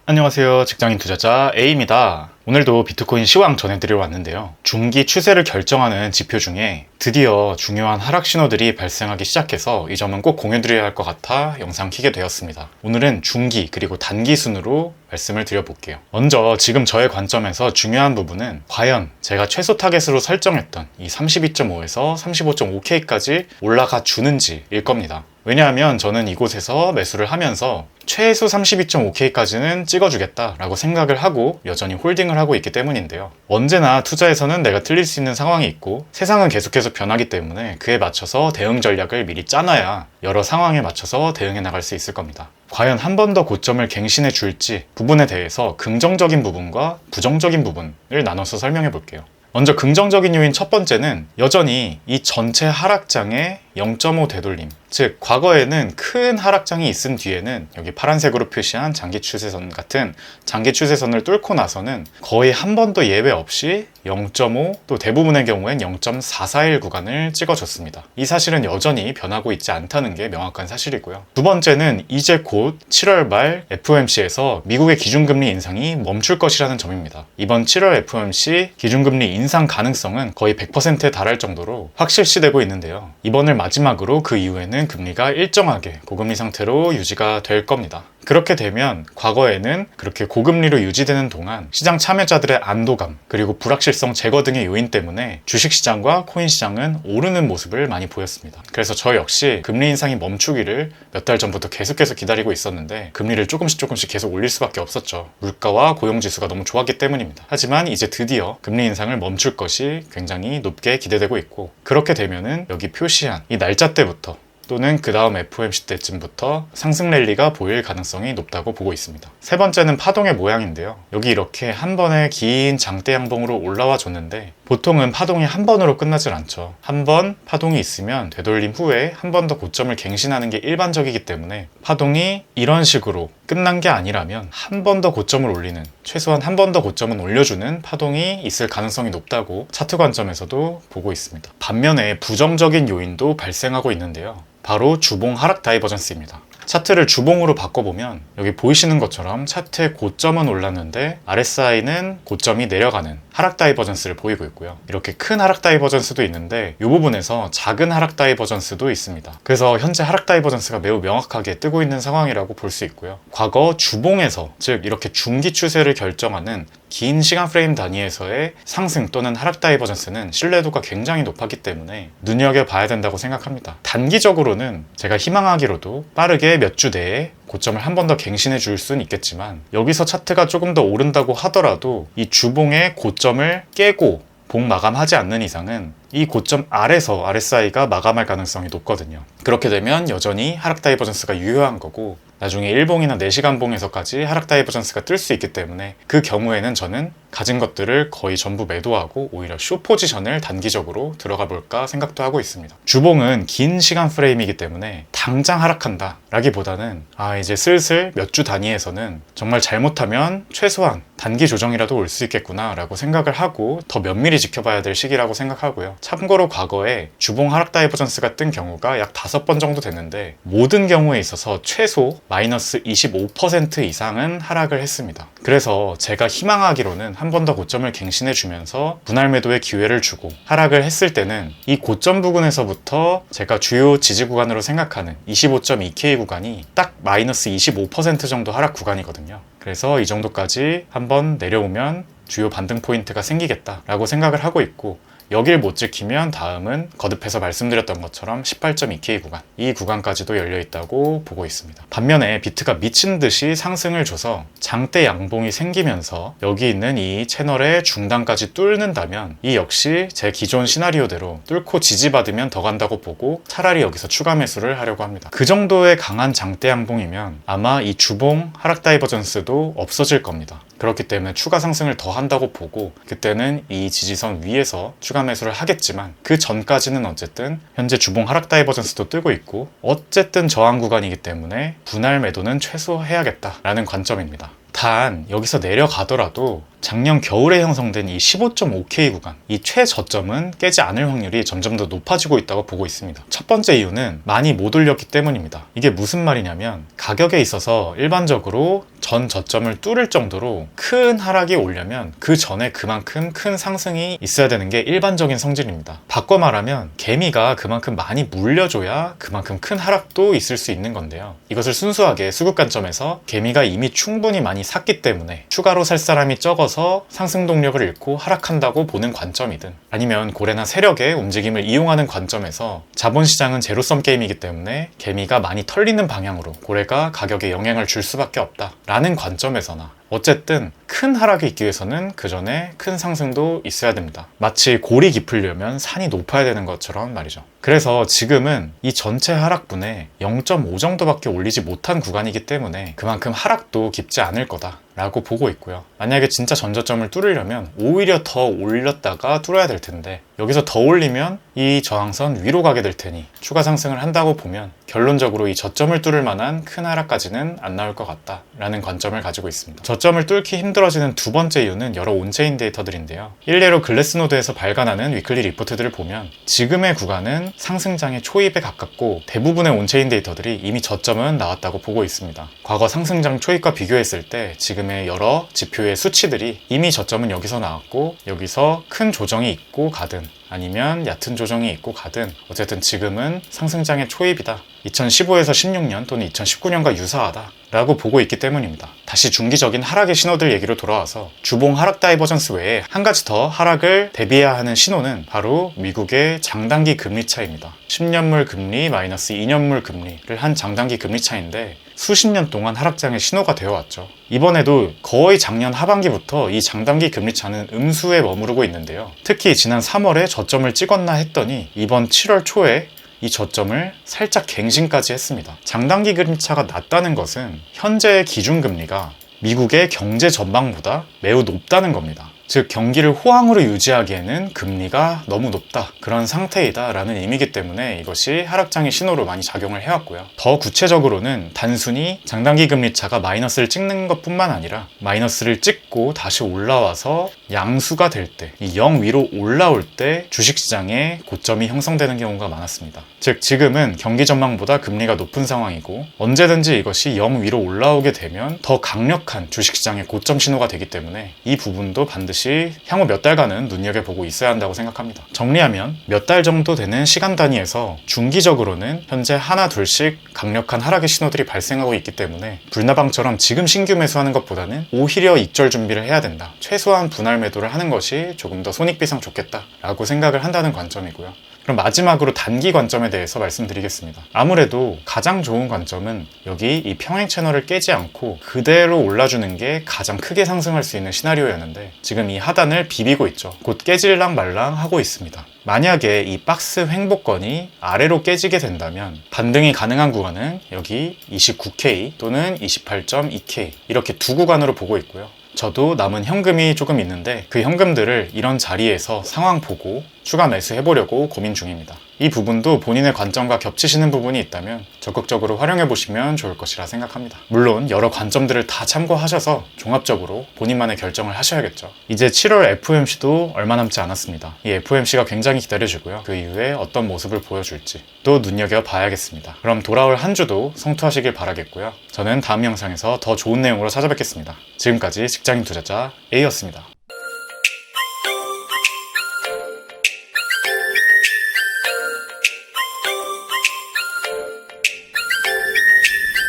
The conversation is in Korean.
안녕하세요. 직장인 투자자 A입니다. 오늘도 비트코인 시황 전해드리러 왔는데요. 중기 추세를 결정하는 지표 중에 드디어 중요한 하락 신호들이 발생하기 시작해서 이 점은 꼭 공유드려야 할 것 같아 영상 키게 되었습니다. 오늘은 중기 그리고 단기 순으로 말씀을 드려볼게요. 먼저 지금 저의 관점에서 중요한 부분은 과연 제가 최소 타겟으로 설정했던 이 32.5에서 35.5K까지 올라가 주는지일 겁니다. 왜냐하면 저는 이곳에서 매수를 하면서 최소 32.5K까지는 찍어주겠다라고 생각을 하고 여전히 홀딩을 하고 있기 때문인데요. 언제나 투자에서는 내가 틀릴 수 있는 상황이 있고 세상은 계속해서 변하기 때문에 그에 맞춰서 대응 전략을 미리 짜놔야 여러 상황에 맞춰서 대응해 나갈 수 있을 겁니다. 과연 한 번 더 고점을 갱신해 줄지 부분에 대해서 긍정적인 부분과 부정적인 부분을 나눠서 설명해 볼게요. 먼저 긍정적인 요인 첫 번째는 여전히 이 전체 하락장의 0.5 되돌림, 즉 과거에는 큰 하락장이 있은 뒤에는 여기 파란색으로 표시한 장기 추세선 같은 장기 추세선을 뚫고 나서는 거의 한 번도 예외 없이 0.5 또 대부분의 경우엔 0.441 구간을 찍어줬습니다. 이 사실은 여전히 변하고 있지 않다는 게 명확한 사실이고요. 두 번째는 이제 곧 7월 말 FOMC에서 미국의 기준금리 인상이 멈출 것이라는 점입니다. 이번 7월 FOMC 기준금리 인상 가능성은 거의 100%에 달할 정도로 확실시되고 있는데요. 이번을 마지막으로 그 이후에는 금리가 일정하게 고금리 상태로 유지가 될 겁니다. 그렇게 되면 과거에는 그렇게 고금리로 유지되는 동안 시장 참여자들의 안도감 그리고 불확실성 제거 등의 요인 때문에 주식시장과 코인시장은 오르는 모습을 많이 보였습니다. 그래서 저 역시 금리 인상이 멈추기를 몇 달 전부터 계속해서 기다리고 있었는데 금리를 조금씩 계속 올릴 수밖에 없었죠. 물가와 고용지수가 너무 좋았기 때문입니다. 하지만 이제 드디어 금리 인상을 멈출 것이 굉장히 높게 기대되고 있고 그렇게 되면은 여기 표시한 이 날짜 때부터 또는 그 다음 FOMC 때쯤부터 상승 랠리가 보일 가능성이 높다고 보고 있습니다. 세 번째는 파동의 모양인데요. 여기 이렇게 한 번에 긴 장대 양봉으로 올라와 줬는데 보통은 파동이 한 번으로 끝나질 않죠. 한 번 파동이 있으면 되돌림 후에 한 번 더 고점을 갱신하는 게 일반적이기 때문에 파동이 이런 식으로 끝난 게 아니라면 한 번 더 고점을 올리는 최소한 한 번 더 고점은 올려주는 파동이 있을 가능성이 높다고 차트 관점에서도 보고 있습니다. 반면에 부정적인 요인도 발생하고 있는데요. 바로 주봉 하락 다이버전스입니다. 차트를 주봉으로 바꿔보면 여기 보이시는 것처럼 차트의 고점은 올랐는데 RSI는 고점이 내려가는 하락 다이버전스를 보이고 있고요. 이렇게 큰 하락 다이버전스도 있는데 이 부분에서 작은 하락 다이버전스도 있습니다. 그래서 현재 하락 다이버전스가 매우 명확하게 뜨고 있는 상황이라고 볼 수 있고요. 과거 주봉에서 즉 이렇게 중기 추세를 결정하는 긴 시간 프레임 단위에서의 상승 또는 하락 다이버전스는 신뢰도가 굉장히 높았기 때문에 눈여겨봐야 된다고 생각합니다. 단기적으로는 제가 희망하기로도 빠르게 몇 주 내에 고점을 한 번 더 갱신해 줄 수는 있겠지만 여기서 차트가 조금 더 오른다고 하더라도 이 주봉의 고점을 깨고 봉 마감하지 않는 이상은 이 고점 아래서 RSI가 마감할 가능성이 높거든요. 그렇게 되면 여전히 하락 다이버전스가 유효한 거고 나중에 1봉이나 4시간 봉에서까지 하락 다이버전스가 뜰 수 있기 때문에 그 경우에는 저는 가진 것들을 거의 전부 매도하고 오히려 숏 포지션을 단기적으로 들어가 볼까 생각도 하고 있습니다. 주봉은 긴 시간 프레임이기 때문에 당장 하락한다 라기보다는 이제 슬슬 몇 주 단위에서는 정말 잘못하면 최소한 단기 조정이라도 올 수 있겠구나 라고 생각을 하고 더 면밀히 지켜봐야 될 시기라고 생각하고요. 참고로 과거에 주봉 하락 다이버전스가 뜬 경우가 약 5번 정도 됐는데 모든 경우에 있어서 최소 마이너스 25% 이상은 하락을 했습니다. 그래서 제가 희망하기로는 한 번 더 고점을 갱신해 주면서 분할 매도의 기회를 주고 하락을 했을 때는 이 고점 부근에서부터 제가 주요 지지 구간으로 생각하는 25.2K 구간이 딱 마이너스 25% 정도 하락 구간이거든요. 그래서 이 정도까지 한번 내려오면 주요 반등 포인트가 생기겠다라고 생각을 하고 있고 여길 못 지키면 다음은 거듭해서 말씀드렸던 것처럼 18.2K 구간, 이 구간까지도 열려있다고 보고 있습니다. 반면에 비트가 미친 듯이 상승을 줘서 장대 양봉이 생기면서 여기 있는 이 채널의 중단까지 뚫는다면 이 역시 제 기존 시나리오대로 뚫고 지지받으면 더 간다고 보고 차라리 여기서 추가 매수를 하려고 합니다. 그 정도의 강한 장대 양봉이면 아마 이 주봉 하락 다이버전스도 없어질 겁니다. 그렇기 때문에 추가 상승을 더 한다고 보고 그때는 이 지지선 위에서 추가 매수를 하겠지만 그 전까지는 어쨌든 현재 주봉 하락 다이버전스도 뜨고 있고 어쨌든 저항 구간이기 때문에 분할 매도는 최소해야겠다라는 관점입니다. 단 여기서 내려가더라도 작년 겨울에 형성된 이 15.5K 구간, 이 최저점은 깨지 않을 확률이 점점 더 높아지고 있다고 보고 있습니다. 첫 번째 이유는 많이 못 올렸기 때문입니다. 이게 무슨 말이냐면 가격에 있어서 일반적으로 전 저점을 뚫을 정도로 큰 하락이 오려면 그 전에 그만큼 큰 상승이 있어야 되는 게 일반적인 성질입니다. 바꿔 말하면 개미가 그만큼 많이 물려줘야 그만큼 큰 하락도 있을 수 있는 건데요. 이것을 순수하게 수급 관점에서 개미가 이미 충분히 많이 샀기 때문에 추가로 살 사람이 적어서 상승 동력을 잃고 하락한다고 보는 관점이든, 아니면 고래나 세력의 움직임을 이용하는 관점에서 자본시장은 제로섬 게임이기 때문에 개미가 많이 털리는 방향으로 고래가 가격에 영향을 줄 수밖에 없다 라는 관점에서나, 어쨌든 큰 하락이 있기 위해서는 그 전에 큰 상승도 있어야 됩니다. 마치 골이 깊으려면 산이 높아야 되는 것처럼 말이죠. 그래서 지금은 이 전체 하락분에 0.5 정도밖에 올리지 못한 구간이기 때문에 그만큼 하락도 깊지 않을 거다 라고 보고 있고요. 만약에 진짜 전저점을 뚫으려면 오히려 더 올렸다가 뚫어야 될 텐데, 여기서 더 올리면 이 저항선 위로 가게 될 테니 추가 상승을 한다고 보면 결론적으로 이 저점을 뚫을 만한 큰 하락까지는 안 나올 것 같다 라는 관점을 가지고 있습니다. 저점을 뚫기 힘들어지는 두 번째 이유는 여러 온체인 데이터들인데요. 일례로 글래스노드에서 발간하는 위클리 리포트들을 보면 지금의 구간은 상승장의 초입에 가깝고 대부분의 온체인 데이터들이 이미 저점은 나왔다고 보고 있습니다. 과거 상승장 초입과 비교했을 때 지금의 여러 지표의 수치들이 이미 저점은 여기서 나왔고, 여기서 큰 조정이 있고 가든 아니면 얕은 조정이 있고 가든 어쨌든 지금은 상승장의 초입이다, 2015에서 16년 또는 2019년과 유사하다 라고 보고 있기 때문입니다. 다시 중기적인 하락의 신호들 얘기로 돌아와서 주봉 하락 다이버전스 외에 한 가지 더 하락을 대비해야 하는 신호는 바로 미국의 장단기 금리 차입니다. 10년물 금리 마이너스 2년물 금리를 한 장단기 금리 차인데 수십 년 동안 하락장의 신호가 되어왔죠. 이번에도 거의 작년 하반기부터 이 장단기 금리 차는 음수에 머무르고 있는데요. 특히 지난 3월에 저점을 찍었나 했더니 이번 7월 초에 이 저점을 살짝 갱신까지 했습니다. 장단기 금리차가 낮다는 것은 현재의 기준금리가 미국의 경제 전망보다 매우 높다는 겁니다. 즉 경기를 호황으로 유지하기에는 금리가 너무 높다, 그런 상태이다 라는 의미이기 때문에 이것이 하락장의 신호로 많이 작용을 해왔고요. 더 구체적으로는 단순히 장단기 금리차가 마이너스를 찍는 것뿐만 아니라 마이너스를 찍고 다시 올라와서 양수가 될 때, 이 0 위로 올라올 때 주식시장에 고점이 형성되는 경우가 많았습니다. 즉 지금은 경기 전망보다 금리가 높은 상황이고 언제든지 이것이 0 위로 올라오게 되면 더 강력한 주식시장의 고점 신호가 되기 때문에 이 부분도 반드시 향후 몇 달간은 눈여겨보고 있어야 한다고 생각합니다. 정리하면 몇 달 정도 되는 시간 단위에서 중기적으로는 현재 하나 둘씩 강력한 하락의 신호들이 발생하고 있기 때문에 불나방처럼 지금 신규 매수하는 것보다는 오히려 익절 준비를 해야 된다, 최소한 분할 매도를 하는 것이 조금 더 손익비상 좋겠다 라고 생각을 한다는 관점이고요. 그럼 마지막으로 단기 관점에 대해서 말씀드리겠습니다. 아무래도 가장 좋은 관점은 여기 이 평행 채널을 깨지 않고 그대로 올라주는 게 가장 크게 상승할 수 있는 시나리오였는데 지금 이 하단을 비비고 있죠. 곧 깨질랑 말랑 하고 있습니다. 만약에 이 박스 횡보권이 아래로 깨지게 된다면 반등이 가능한 구간은 여기 29K 또는 28.2K 이렇게 두 구간으로 보고 있고요. 저도 남은 현금이 조금 있는데 그 현금들을 이런 자리에서 상황 보고 추가 매수해보려고 고민 중입니다. 이 부분도 본인의 관점과 겹치시는 부분이 있다면 적극적으로 활용해보시면 좋을 것이라 생각합니다. 물론 여러 관점들을 다 참고하셔서 종합적으로 본인만의 결정을 하셔야겠죠. 이제 7월 FOMC도 얼마 남지 않았습니다. 이 FOMC가 굉장히 기다려지고요. 그 이후에 어떤 모습을 보여줄지 또 눈여겨봐야겠습니다. 그럼 돌아올 한 주도 성투하시길 바라겠고요. 저는 다음 영상에서 더 좋은 내용으로 찾아뵙겠습니다. 지금까지 직장인 투자자 A였습니다.